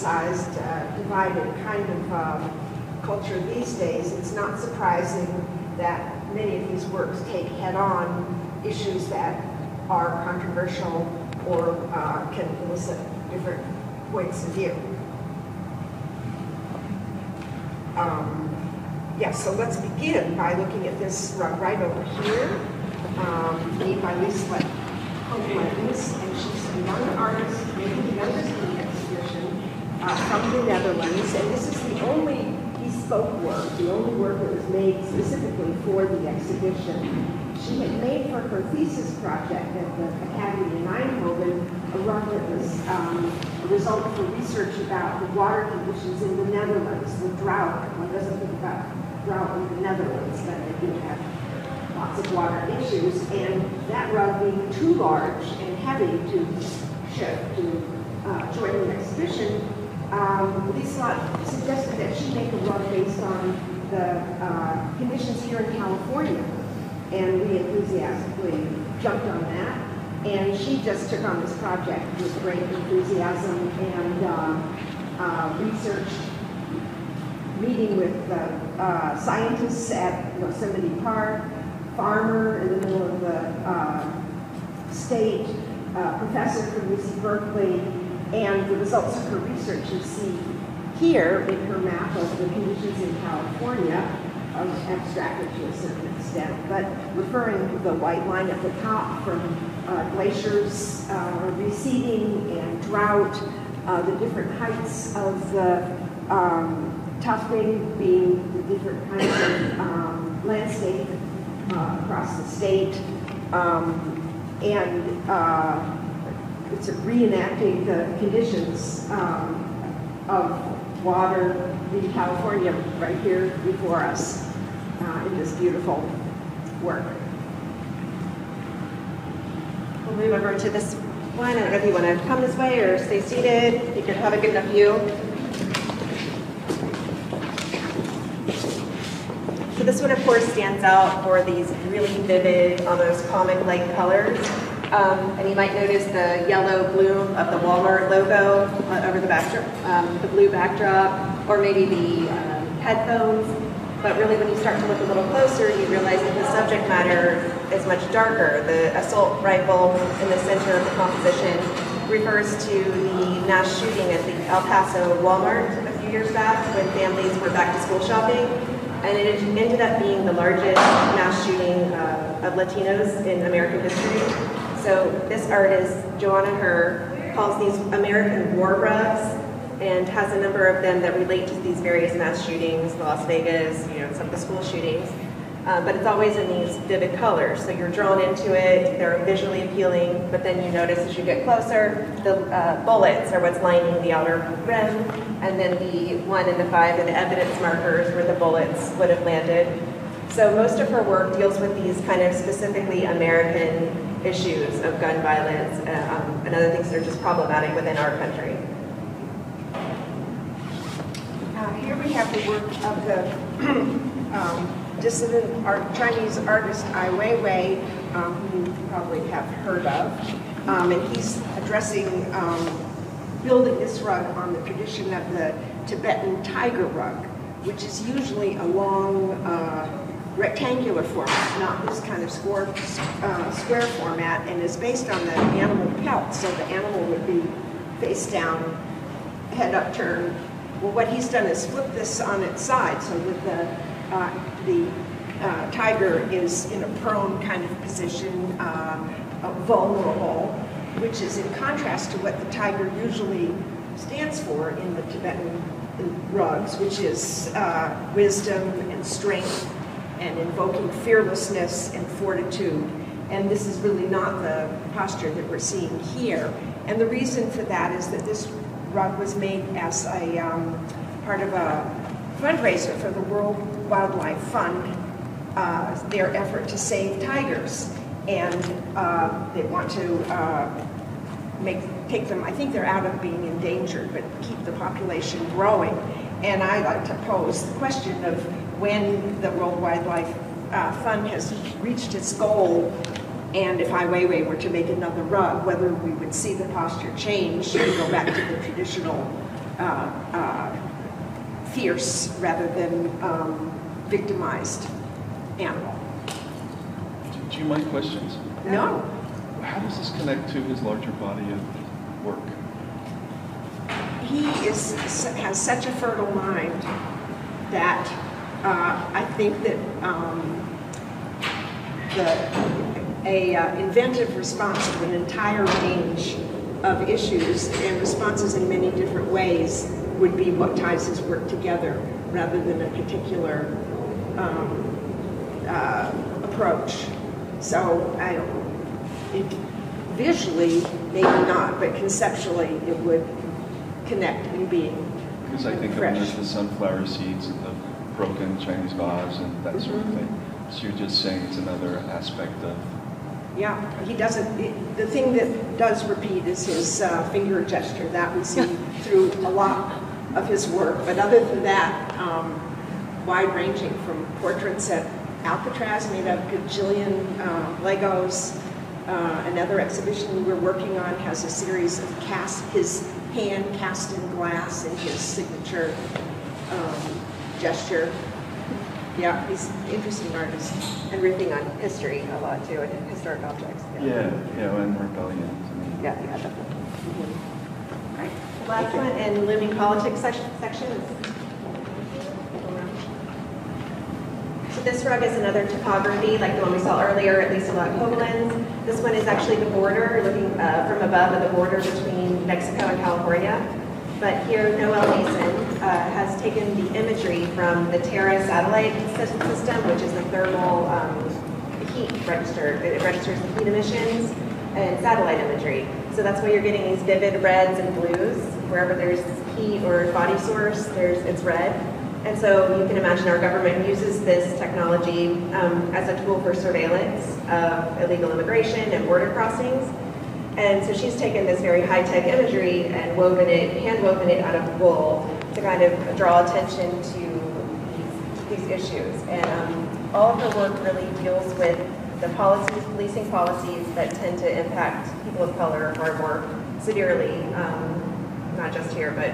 politicized, divided kind of culture these days, it's not surprising that many of these works take head-on issues that are controversial or can elicit different points of view. So let's begin by looking at this rug right over here, made by Lisa Clement, and she's a young artist, maybe the youngest in the exhibition, from the Netherlands, and this is the only bespoke work, the only work that was made specifically for the exhibition. She had made for her thesis project at the Academy in Eindhoven a rug that was a result of her research about the water conditions in the Netherlands, the drought. One doesn't think about drought in the Netherlands, but they do have lots of water issues, and that rug being too large and heavy to ship to join the exhibition, Lisa suggested that she make a rug based on the conditions here in California. And we enthusiastically jumped on that. And she just took on this project with great enthusiasm and researched, meeting with scientists at Yosemite Park, farmer in the middle of the state, professor from UC Berkeley, and the results of her research you see here in her map of the conditions in California, abstracted to a certain extent, but referring to the white line at the top from glaciers receding and drought, the different heights of the tufting being the different kinds of landscape across the state, and it's reenacting the conditions of water in California right here before us in this beautiful work. We'll move over to this one. I don't know if you want to come this way or stay seated. You can have a good enough view. So this one, of course, stands out for these really vivid, almost comic-like colors. And you might notice the yellow bloom of the Walmart logo over the backdrop, the blue backdrop, or maybe the headphones. But really, when you start to look a little closer, you realize that the subject matter is much darker. The assault rifle in the center of the composition refers to the mass shooting at the El Paso Walmart a few years back when families were back to school shopping. And it ended up being the largest mass shooting of Latinos in American history. So this artist, Joanna Herr, calls these American war rugs and has a number of them that relate to these various mass shootings, Las Vegas, some of the school shootings. But it's always in these vivid colors. So you're drawn into it, they're visually appealing, but then you notice as you get closer, the bullets are what's lining the outer rim, and then the 1 and the 5 are the evidence markers where the bullets would have landed. So most of her work deals with these kind of specifically American issues of gun violence and other things that are just problematic within our country. Here we have the work of the dissident Chinese artist Ai Weiwei, who you probably have heard of. And he's addressing building this rug on the tradition of the Tibetan tiger rug, which is usually a long rectangular format, not this kind of square format, and is based on the animal pelt, so the animal would be face down, head upturned. Well, what he's done is flip this on its side, so that the tiger is in a prone kind of position, vulnerable, which is in contrast to what the tiger usually stands for in the Tibetan rugs, which is wisdom and strength and invoking fearlessness and fortitude. And this is really not the posture that we're seeing here. And the reason for that is that this rug was made as a part of a fundraiser for the World Wildlife Fund, their effort to save tigers. And they want to take them, I think they're out of being endangered, but keep the population growing. And I like to pose the question of when the World Wildlife Fund has reached its goal, and if Ai Weiwei were to make another rug, whether we would see the posture change and go back to the traditional fierce rather than victimized animal. Do you mind questions? No. How does this connect to his larger body of work? He has such a fertile mind that I think that inventive response to an entire range of issues and responses in many different ways would be what ties his work together rather than a particular approach. So visually, maybe not, but conceptually it would connect in being Because I think of fresh. him as the sunflower seeds and the broken Chinese vase and that sort of thing. So you're just saying it's another aspect of... Yeah, he doesn't, the thing that does repeat is his finger gesture. That we see through a lot of his work. But other than that, wide-ranging from portraits at Alcatraz made of gajillion Legos. Another exhibition we're working on has a series of his hand cast in glass in his signature gesture. Yeah, he's an interesting artist. And riffing on history a lot too, and historic objects. Yeah, and rebellion. Yeah, definitely. Right. Last one, in looming politics section is. So this rug is another topography, like the one we saw earlier, at least along Homelands. This one is actually the border, looking from above at the border between Mexico and California. But here, Noel Mason has taken the imagery from the Terra satellite system, which is the thermal heat register. It registers the heat emissions and satellite imagery. So that's why you're getting these vivid reds and blues. Wherever there's heat or body source, it's red. And so you can imagine our government uses this technology as a tool for surveillance of illegal immigration and border crossings. And so she's taken this very high-tech imagery and hand-woven it out of wool to kind of draw attention to these issues. And all of her work really deals with the policies, policing policies that tend to impact people of color far more severely, not just here, but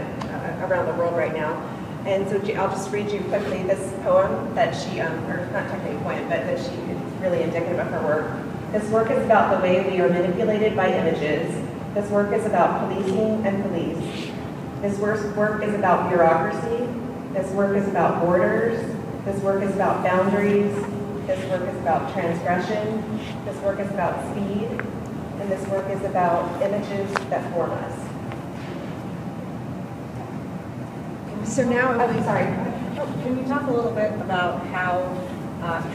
around the world right now. And so I'll just read you quickly this poem that she, or not technically a poem, but that she is really indicative of her work. This work is about the way we are manipulated by images. This work is about policing and police. This work is about bureaucracy. This work is about borders. This work is about boundaries. This work is about transgression. This work is about speed. And this work is about images that form us. So now, I'm sorry. Can you talk a little bit about how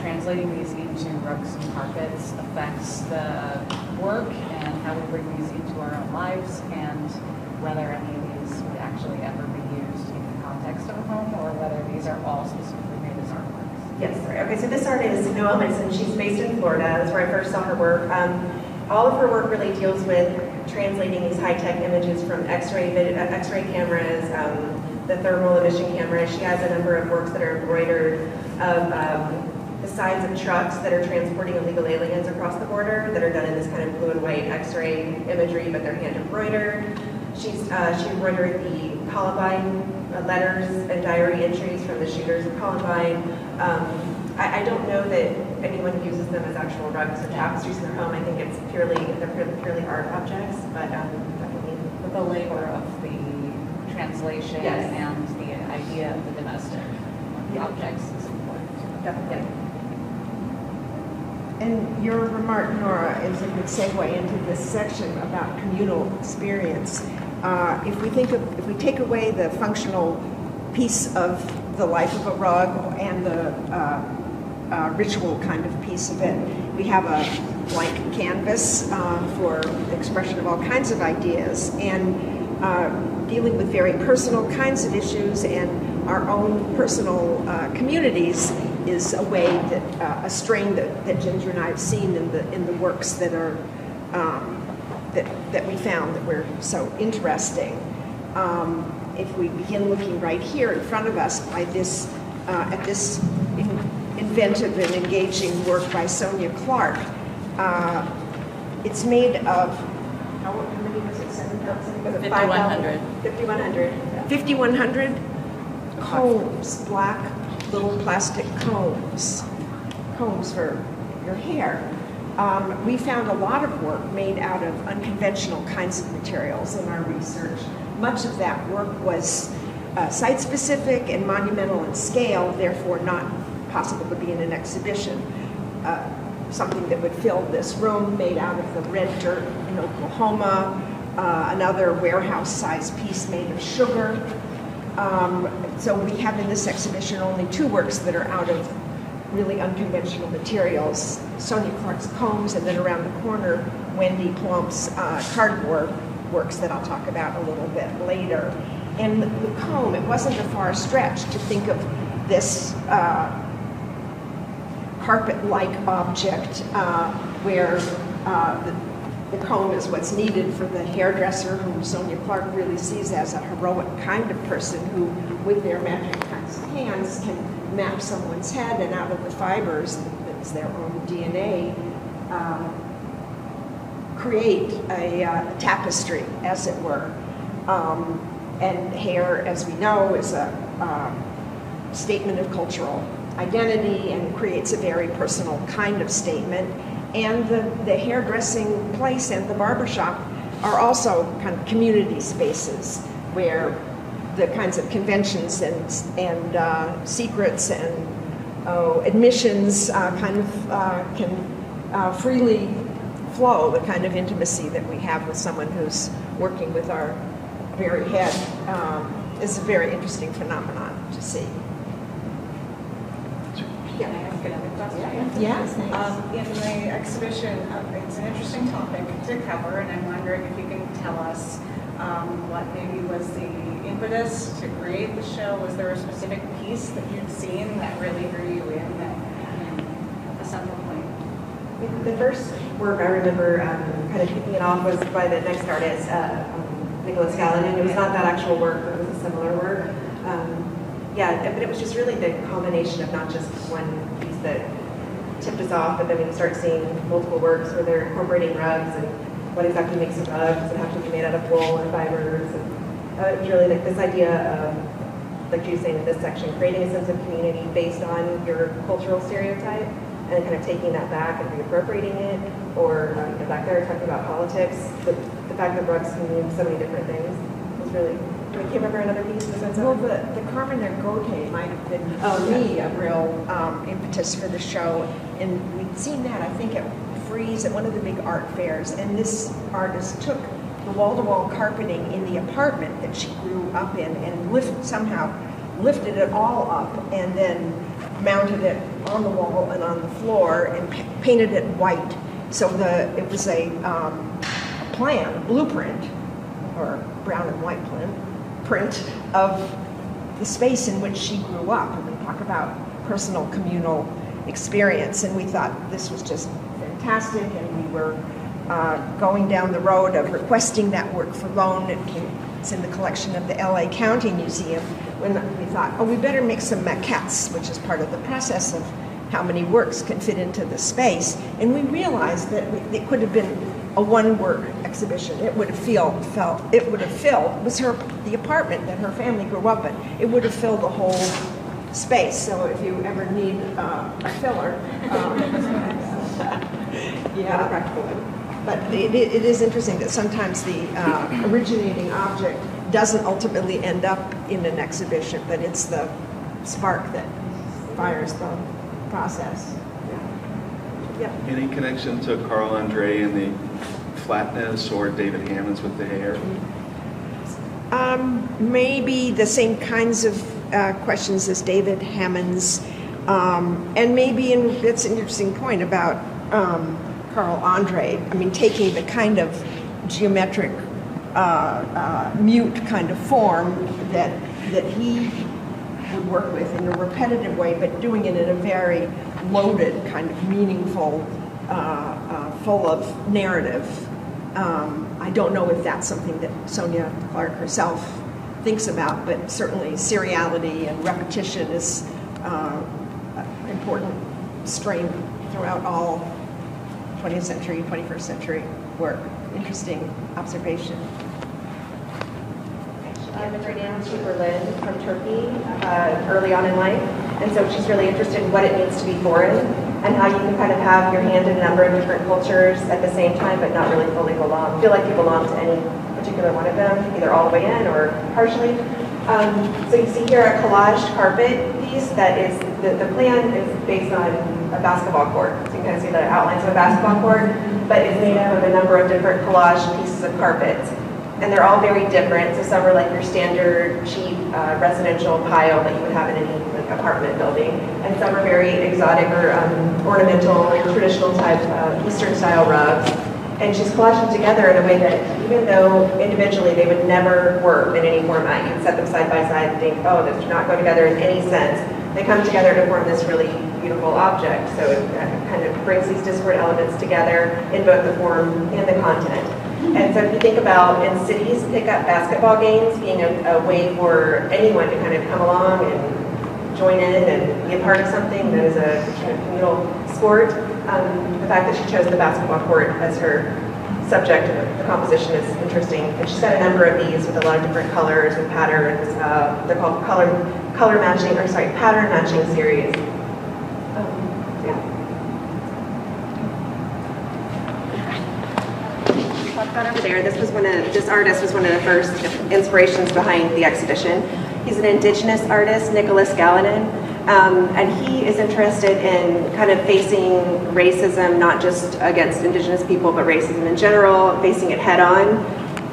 translating these into rugs and carpets affects the work and how we bring these into our own lives, and whether any of these would actually ever be used in the context of a home, or whether these are all specifically made as artworks? Yes, sorry. Okay, so this artist is Noel Mason. She's based in Florida. That's where I first saw her work. All of her work really deals with translating these high-tech images from X-ray cameras, the thermal emission cameras. She has a number of works that are embroidered of the sides of trucks that are transporting illegal aliens across the border that are done in this kind of blue and white X-ray imagery, but they're hand embroidered. She embroidered the Columbine letters and diary entries from the shooters of Columbine. I don't know that anyone uses them as actual rugs or tapestries in their home. I think it's purely art objects, but definitely. But the labor of the translation Yes. and the idea of the domestic objects is important. Definitely. and your remark, Nora, is a good segue into this section about communal experience. If we take away the functional piece of the life of a rug and the ritual kind of piece of it, we have a blank canvas for the expression of all kinds of ideas, and dealing with very personal kinds of issues and our own personal communities is a way that a strain that Ginger and I have seen in the works that are that we found that were so interesting. If we begin looking right here in front of us by this at this inventive and engaging work by Sonia Clark, it's made of how many was it, 7,000? Was it 5,100. 5,100. 5,100 combs, black little plastic combs for your hair. We found a lot of work made out of unconventional kinds of materials in our research. Much of that work was site-specific and monumental in scale, therefore not possible to be in an exhibition. Something that would fill this room made out of the red dirt in Oklahoma, another warehouse-sized piece made of sugar. So we have in this exhibition only 2 works that are out of really unconventional materials. Sonia Clark's combs, and then around the corner, Wendy Plump's cardboard works that I'll talk about a little bit later. And the comb, it wasn't a far stretch to think of this carpet-like object where the comb is what's needed for the hairdresser, whom Sonia Clark really sees as a heroic kind of person who, with their magic kinds of hands, can map someone's head, and out of the fibers, that's their own DNA, create a tapestry, as it were. And hair, as we know, is a statement of cultural identity and creates a very personal kind of statement. And the hairdressing place and the barbershop are also kind of community spaces where the kinds of conventions and secrets and admissions kind of can freely flow. The kind of intimacy that we have with someone who's working with our very head is a very interesting phenomenon to see. Can I ask another question? Yes, In the exhibition, it's an interesting topic to cover, and I'm wondering if you can tell us what maybe was the impetus to create the show. Was there a specific piece that you'd seen that really drew you in, that a central point? The first work I remember kind of kicking it off was by the next artist, Nicholas Gallen, and it was not that actual work, but it was a similar work. Yeah, but it was just really the combination of not just one piece that tipped us off, but then we start seeing multiple works where they're incorporating rugs and what exactly makes a rug. Does it have to be made out of wool or fibers? And really like this idea of, like you were saying in this section, creating a sense of community based on your cultural stereotype and kind of taking that back and reappropriating it, or back there talking about politics. The fact that rugs can mean so many different things was really. Do you remember another piece? Well, the Carmen Ergote might have been, for me, a real impetus for the show. And we'd seen that, I think, at Frieze at one of the big art fairs. And this artist took the wall-to-wall carpeting in the apartment that she grew up in and somehow lifted it all up and then mounted it on the wall and on the floor and painted it white. So it was a plan, a blueprint, or brown and white print of the space in which she grew up. And we talk about personal communal experience, and we thought this was just fantastic, and we were going down the road of requesting that work for loan. It's in the collection of the LA County Museum, when we thought, oh, we better make some maquettes, which is part of the process of how many works can fit into the space. And we realized that it could have been a one-work exhibition. It would have filled, it was the apartment that her family grew up in. It would have filled the whole space. So if you ever need a filler, yeah, practical. But it is interesting that sometimes the originating object doesn't ultimately end up in an exhibition, but it's the spark that fires the process. Yeah. Any connection to Carl Andre and the flatness, or David Hammond's with the hair? Maybe the same kinds of questions as David Hammond's, and maybe, and that's an interesting point about Carl Andre. I mean, taking the kind of geometric, mute kind of form that he would work with in a repetitive way, but doing it in a very loaded, kind of meaningful, full of narrative. I don't know if that's something that Sonia Clark herself thinks about, but certainly seriality and repetition is an important strain throughout all 20th century, 21st century work. Interesting observation. She immigrated to Berlin from Turkey early on in life, and so she's really interested in what it means to be foreign and how you can kind of have your hand in a number of different cultures at the same time, but not really fully feel like you belong to any particular one of them, either all the way in or partially. So you see here a collaged carpet piece that is, the plan is based on a basketball court. So you can kind of see the outlines of a basketball court, but it's made up of a number of different collaged pieces of carpets. And they're all very different. So some are like your standard cheap residential pile that you would have in any like apartment building. And some are very exotic or ornamental, traditional type Eastern style rugs. And she's collaged them together in a way that even though individually they would never work in any format, you'd set them side by side and think, oh, those do not go together in any sense. They come together to form this really beautiful object. So it kind of brings these disparate elements together in both the form and the content. And so if you think about in cities, pickup basketball games being a way for anyone to kind of come along and join in and be a part of something that is a kind of communal sport, the fact that she chose the basketball court as her subject of the composition is interesting. And she's got a number of these with a lot of different colors and patterns. They're called pattern matching series. Over there, this artist was one of the first inspirations behind the exhibition. He's an indigenous artist, Nicholas Gallinen, and he is interested in kind of facing racism, not just against indigenous people, but racism in general, facing it head on.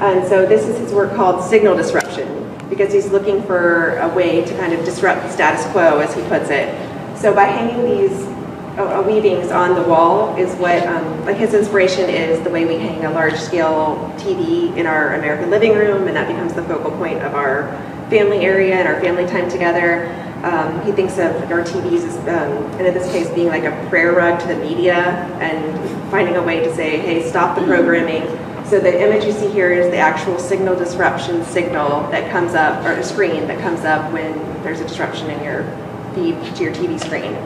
And so this is his work called Signal Disruption, because he's looking for a way to kind of disrupt the status quo, as he puts it. So by hanging these weavings on the wall is what, like his inspiration is the way we hang a large-scale TV in our American living room, and that becomes the focal point of our family area and our family time together. He thinks of our TVs as, and in this case, being like a prayer rug to the media, and finding a way to say, hey, stop the programming. So the image you see here is the actual signal disruption signal that comes up, or a screen that comes up when there's a disruption in your feed to your TV screen.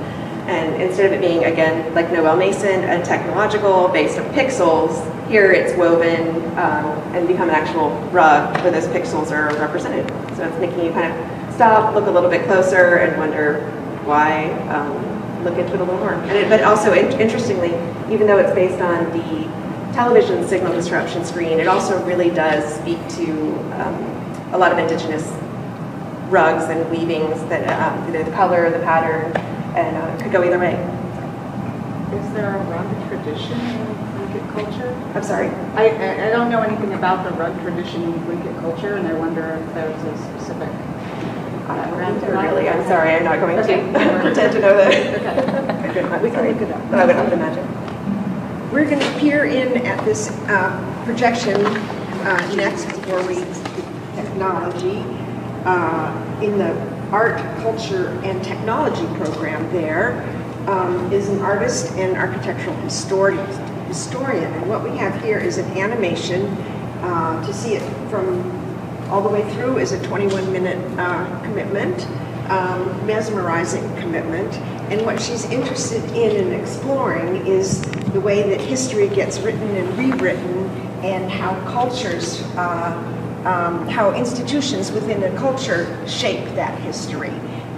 And instead of it being, again, like Noel Mason, a technological based on pixels, here it's woven and become an actual rug where those pixels are represented. So it's making you kind of stop, look a little bit closer, and wonder why, look into it a little more. But also, interestingly, even though it's based on the television signal disruption screen, it also really does speak to a lot of indigenous rugs and weavings that the color, the pattern, and could go either way. Is there a rug tradition in Tlingit culture? I'm sorry? I don't know anything about the rug tradition in Tlingit culture, and I wonder if there's a specific background to that. Really, I'm sorry, I'm not going Okay. to pretend to know that. Okay. We can look it up. But I would have to imagine. We're going to peer in at this projection next before we technology in the art, culture, and technology program. There is an artist and architectural historian. And what we have here is an animation. To see it from all the way through is a 21-minute commitment, mesmerizing commitment. And what she's interested in and exploring is the way that history gets written and rewritten, and how cultures, how institutions within a culture shape that history.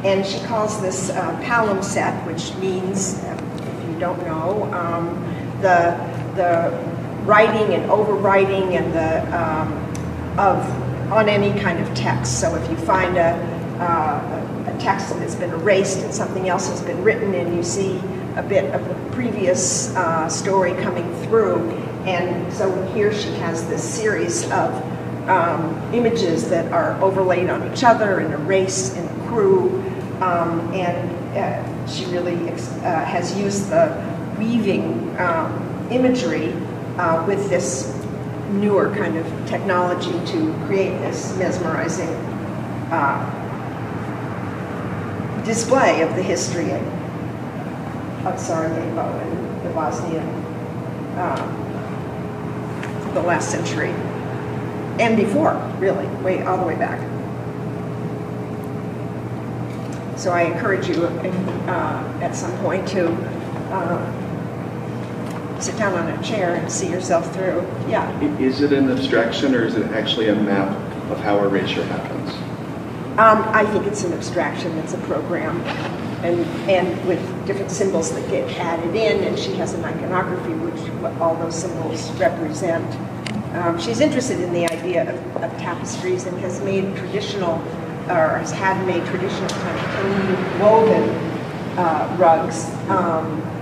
And she calls this palimpsest, which means, if you don't know, the writing and overwriting and on any kind of text. So if you find a text that's been erased and something else has been written, and you see a bit of the previous story coming through. And so here she has this series of images that are overlaid on each other and erased and accrue. And she really has used the weaving imagery with this newer kind of technology to create this mesmerizing display of the history of Sarajevo and the Bosnian, the last century, and before, really, all the way back. So I encourage you at some point to sit down on a chair and see yourself through. Yeah. Is it an abstraction or is it actually a map of how erasure happens? I think it's an abstraction. It's a program, and with different symbols that get added in, and she has an iconography which what all those symbols represent. She's interested in the idea of tapestries and has made traditional, or has had made traditional kind of clean woven rugs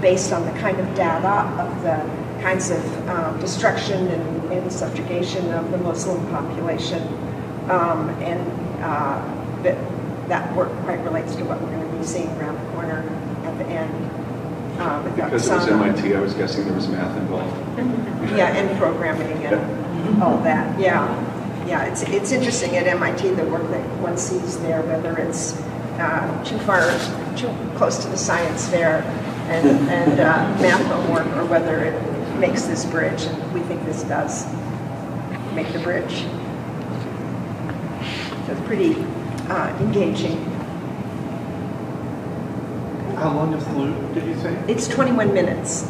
based on the kind of data of the kinds of destruction and subjugation of the Muslim population. That work quite relates to what we're going to be seeing around the corner at the end. Because it was MIT, I was guessing there was math involved. Yeah, and programming and all that. Yeah, yeah. It's interesting at MIT the work that one sees there, whether it's too close to the science fair and math homework, or whether it makes this bridge. And we think this does make the bridge. So it's pretty engaging. How long is the loop, did you say? It's 21 minutes.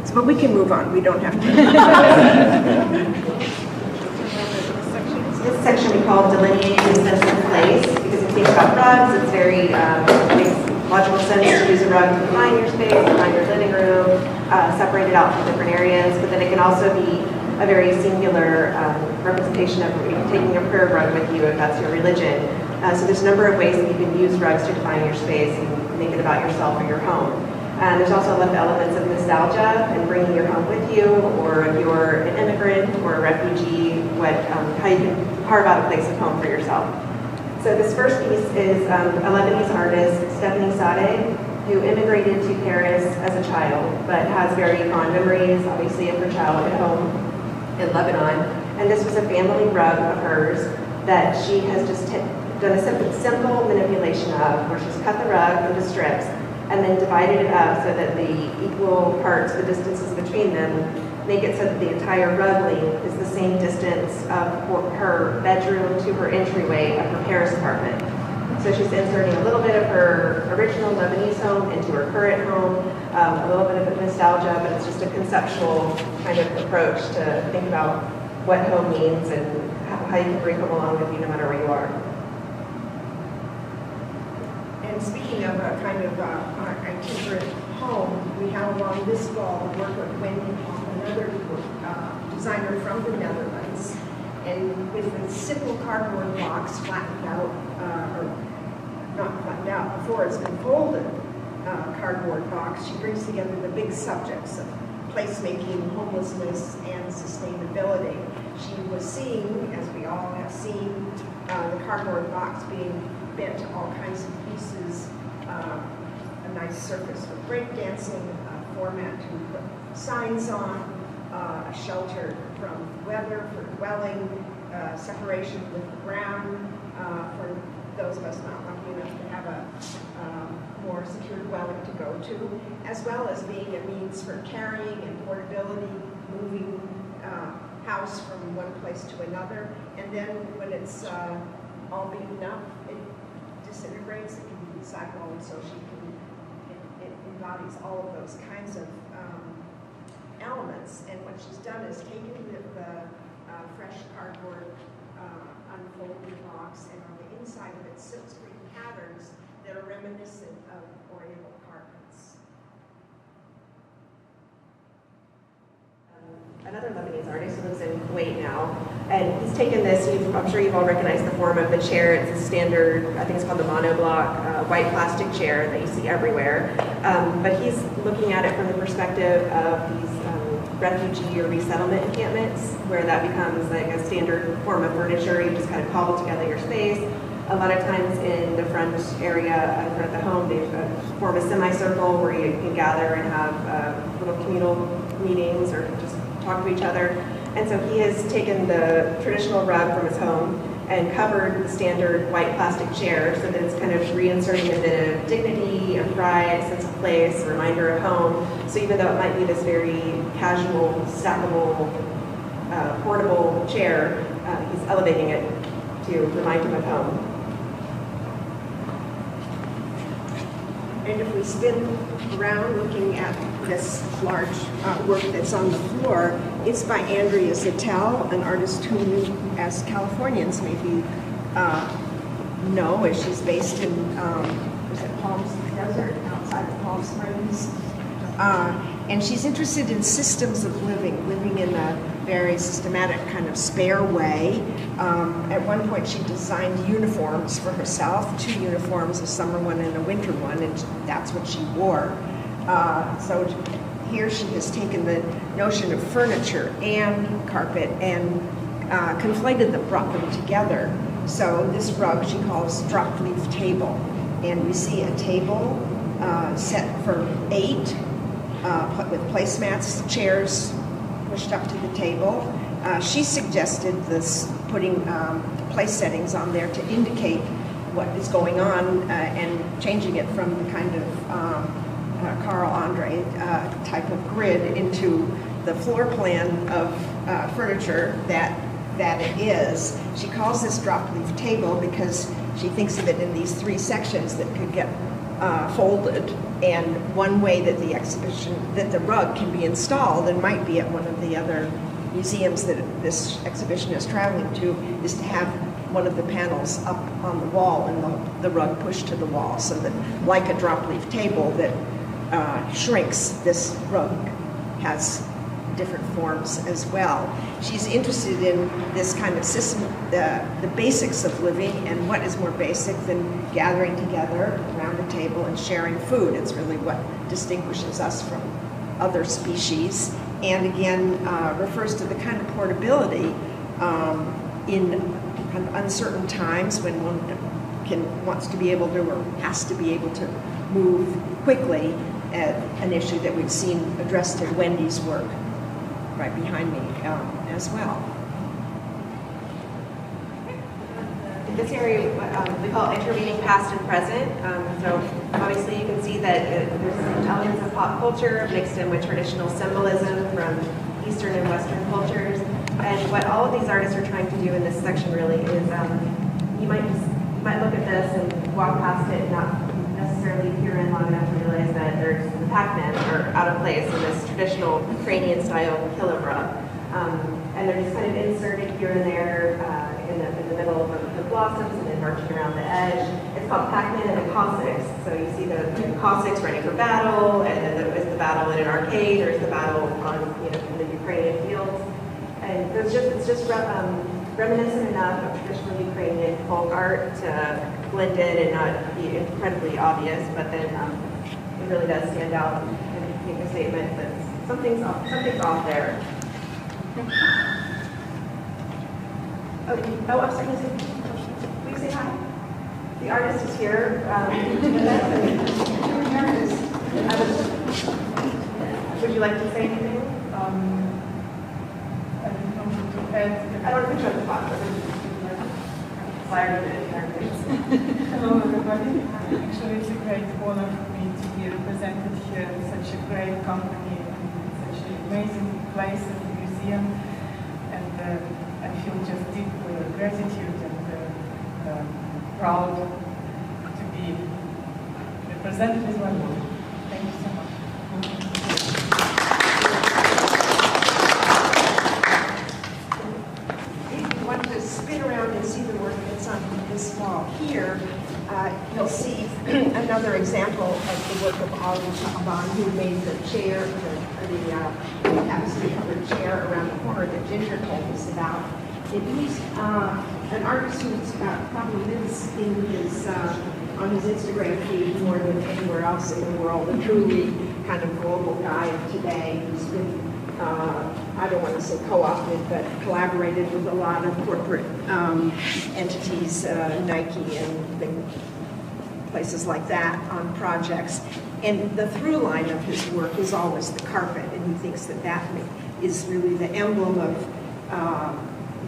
So, but we can move on. We don't have to. This section we call delineating a sense of place, because if you think about rugs, it's very, makes logical sense to use a rug to define your space, define your living room, separate it out from different areas, but then it can also be a very singular representation of taking a prayer rug with you if that's your religion. So there's a number of ways that you can use rugs to define your space and make it about yourself or your home. There's also a lot of elements of nostalgia and bringing your home with you, or if you're an immigrant or a refugee, how you can carve out a place of home for yourself. So this first piece is a Lebanese artist, Stephanie Sadeh, who immigrated to Paris as a child, but has very fond memories, obviously, of her childhood home in Lebanon. And this was a family rug of hers that she has just done a simple manipulation of, where she's cut the rug into strips and then divided it up so that the equal parts, the distances between them, make it so that the entire rug length is the same distance of her bedroom to her entryway of her Paris apartment. So she's inserting a little bit of her original Lebanese home into her current home, a little bit of nostalgia, but it's just a conceptual kind of approach to think about what home means and how you can bring home along with you no matter where you are. And speaking of a kind of itinerant home, we have along this wall a work of Wendy Paul, another designer from the Netherlands. And with a simple cardboard box flattened out, or not flattened out, before it's been folded, cardboard box, she brings together the big subjects of placemaking, homelessness, and sustainability. She was seeing, as we all have seen, the cardboard box being bent to all kinds of pieces, a nice surface for breakdancing, a format to put signs on, a shelter from weather for dwelling, separation with the ground for those of us not lucky enough to have a more secure dwelling to go to, as well as being a means for carrying and portability, moving house from one place to another. And then when it's all beaten up, it disintegrates, it can be recycled, so it embodies all of those kinds of elements. And what she's done is taken the fresh cardboard unfolded box, and on the inside of it silkscreen patterns that are reminiscent of Oriental carpets. Another Lebanese artist who lives in Kuwait now, and he's taken this, I'm sure you've all recognized the form of the chair. It's a standard, I think it's called the monoblock, white plastic chair that you see everywhere. But he's looking at it from the perspective of these refugee or resettlement encampments, where that becomes like a standard form of furniture. You just kind of cobble together your space. A lot of times in the front area, in front of the home, they form a semicircle where you can gather and have little communal meetings or just talk to each other. And so he has taken the traditional rug from his home and covered the standard white plastic chair so that it's kind of reinserting a bit of dignity, of pride, sense of place, a reminder of home. So even though it might be this very casual, stackable, portable chair, he's elevating it to remind him of home. And if we spin around looking at this large work that's on the floor, it's by Andrea Zattel, an artist who you, as Californians, maybe know, as she's based in, was it Palm Desert, outside of Palm Springs? And she's interested in systems of living in a very systematic kind of spare way. At one point she designed uniforms for herself, 2 uniforms, a summer one and a winter one, and that's what she wore. So here she has taken the notion of furniture and carpet and conflated them, brought them together. So this rug she calls drop leaf table. And we see a table set for 8 with placemats, chairs pushed up to the table. She suggested this, putting place settings on there to indicate what is going on and changing it from the kind of Carl Andre type of grid into the floor plan of furniture that it is. She calls this drop leaf table because she thinks of it in these 3 sections that could get folded, and one way that the rug can be installed, and might be at one of the other museums that this exhibition is traveling to, is to have one of the panels up on the wall and the rug pushed to the wall, so that, like a drop leaf table that shrinks, this rug has different forms as well. She's interested in this kind of system, the basics of living, and what is more basic than gathering together around a table and sharing food. It's really what distinguishes us from other species, and again refers to the kind of portability in kind of uncertain times when one wants to be able to, or has to be able to, move quickly, an issue that we've seen addressed in Wendy's work right behind me as well. In this area, we call intervening past and present. So obviously you can see that there's some elements of pop culture mixed in with traditional symbolism from Eastern and Western cultures. And what all of these artists are trying to do in this section really is, you might look at this and walk past it and not necessarily peer in long enough to realize that there's the Pac-Man are out of place in this traditional Ukrainian style killer rug. And they're just kind of inserted here and there in the middle of the blossoms and then marching around the edge. It's called Pac-Man and the Cossacks. So you see the Cossacks ready for battle, and then there's the battle in an arcade, there's the battle on in the Ukrainian fields. And it's just reminiscent enough of traditional Ukrainian folk art to blend in and not be incredibly obvious, but then it really does stand out and make a statement that something's off there. Oh, I'm sorry. Will you say hi? The artist is here. Would you like to say anything? I don't put you on the spot. Hello everybody. Actually it's a great honor for me to be represented here in such a great company and such an amazing place as the museum, and I feel just deep gratitude and proud to be represented as my work. Thank you so much. Spin around and see the work that's on this wall here, you'll see another example of the work of Ali Shaban, who made the chair, the tapestry-covered chair around the corner that Ginger told us about. He's an artist who probably lives in his on his Instagram feed more than anywhere else in the world. A truly kind of global guy of today who's been I don't want to say co-opted, but collaborated with a lot of corporate entities, Nike and places like that on projects. And the through line of his work is always the carpet, and he thinks that that is really the emblem of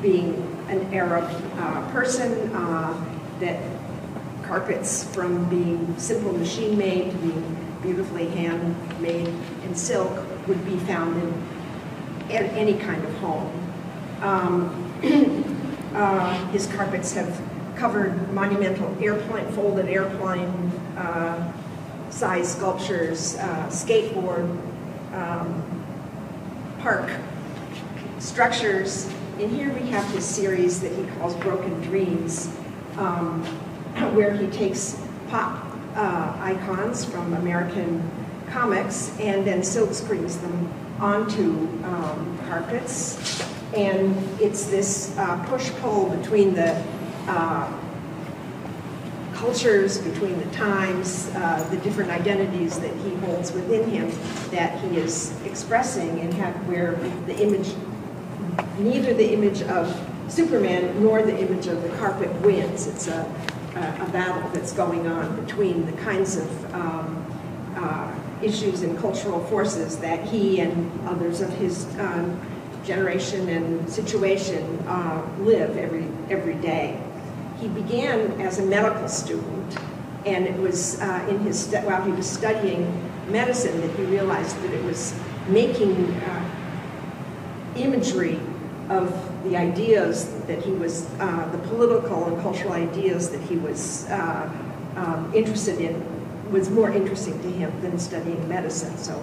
being an Arab person, that carpets from being simple machine-made to being beautifully handmade in silk would be found in any kind of home. His carpets have covered monumental folded airplane size sculptures, skateboard, park structures. In here we have his series that he calls Broken Dreams, where he takes pop icons from American comics and then silk screens them onto carpets. And it's this push-pull between the cultures, between the times, the different identities that he holds within him that he is expressing, and where the image, neither the image of Superman nor the image of the carpet wins. It's a battle that's going on between the kinds of issues and cultural forces that he and others of his generation and situation live every day. He began as a medical student, and it was while he was studying medicine that he realized that it was making imagery of the ideas that he was, the political and cultural ideas that he was interested in, was more interesting to him than studying medicine. So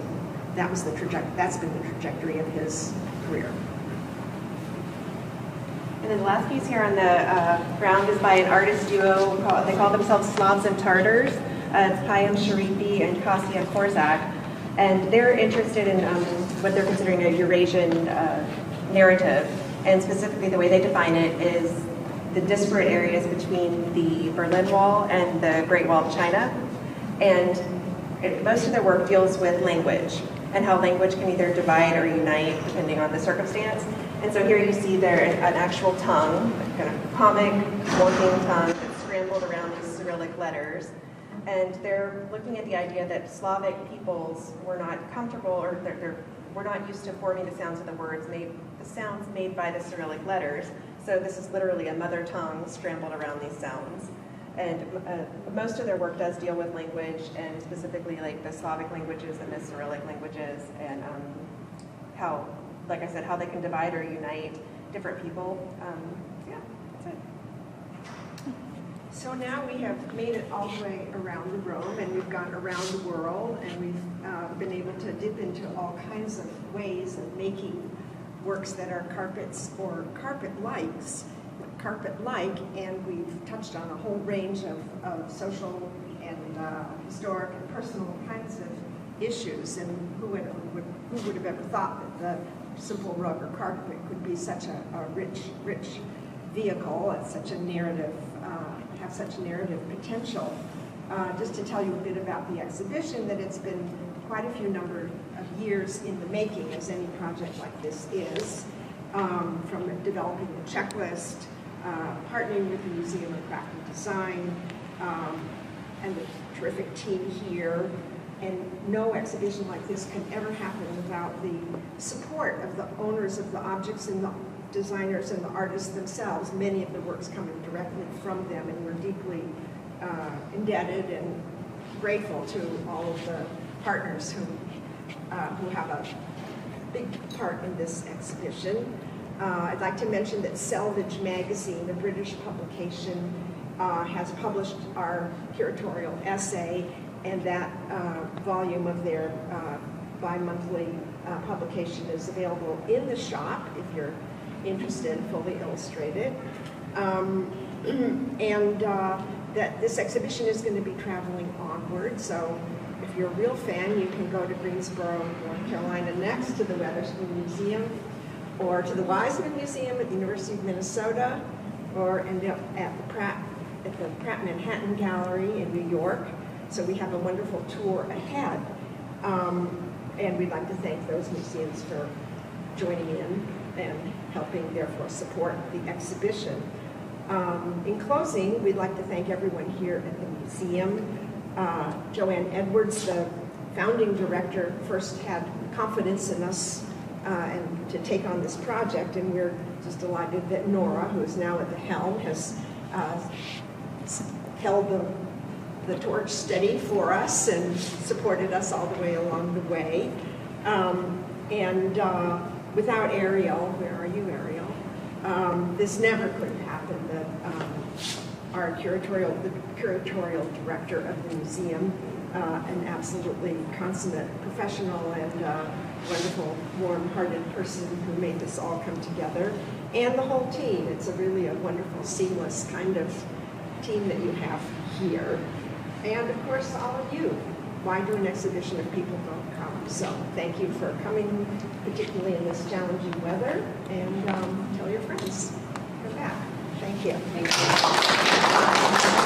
that's been the trajectory of his career. And then the last piece here on the ground is by an artist duo. They call themselves Slavs and Tartars. It's Payam Sharifi and Kasia Korzak. And they're interested in what they're considering a Eurasian narrative. And specifically the way they define it is the disparate areas between the Berlin Wall and the Great Wall of China. And most of their work deals with language and how language can either divide or unite depending on the circumstance. And so here you see there an actual tongue, kind of comic, walking tongue that's scrambled around these Cyrillic letters. And they're looking at the idea that Slavic peoples were not comfortable, or were not used to forming the sounds of the words, the sounds made by the Cyrillic letters. So this is literally a mother tongue scrambled around these sounds. And most of their work does deal with language, and specifically like the Slavic languages and the Cyrillic languages, and how, like I said, how they can divide or unite different people. Yeah, that's it. So now we have made it all the way around the room, and we've gone around the world, and we've been able to dip into all kinds of ways of making works that are carpets or carpet-like, and we've touched on a whole range of social and historic and personal kinds of issues. And who would have ever thought that the simple rug or carpet could be such a rich vehicle, and such a narrative, have such narrative potential. Just to tell you a bit about the exhibition, that it's been quite a few number of years in the making, as any project like this is, from developing the checklist, partnering with the Museum of Craft and Design, and the terrific team here. And no exhibition like this can ever happen without the support of the owners of the objects and the designers and the artists themselves. Many of the works coming directly from them, and we're deeply indebted and grateful to all of the partners who have a big part in this exhibition. I'd like to mention that Selvage magazine, the British publication, has published our curatorial essay, and that volume of their bi-monthly publication is available in the shop if you're interested, fully illustrated. That this exhibition is going to be traveling onward, so if you're a real fan, you can go to Greensboro, North Carolina, next to the Weatherspoon Museum, or to the Wiseman Museum at the University of Minnesota, or end up at the Pratt Manhattan Gallery in New York. So we have a wonderful tour ahead, and we'd like to thank those museums for joining in and helping, therefore, support the exhibition. In closing, we'd like to thank everyone here at the museum. Joanne Edwards, the founding director, first had confidence in us and to take on this project, and we're just delighted that Nora, who is now at the helm, has held the torch steady for us and supported us all the way along the way. Without Ariel, where are you, Ariel? This never could have happened. The curatorial director of the museum an absolutely consummate professional and wonderful, warm-hearted person who made this all come together, and the whole team. It's really a wonderful, seamless kind of team that you have here. And of course, all of you. Why do an exhibition if people don't come? So thank you for coming, particularly in this challenging weather, and tell your friends. Come back. Thank you. Thank you.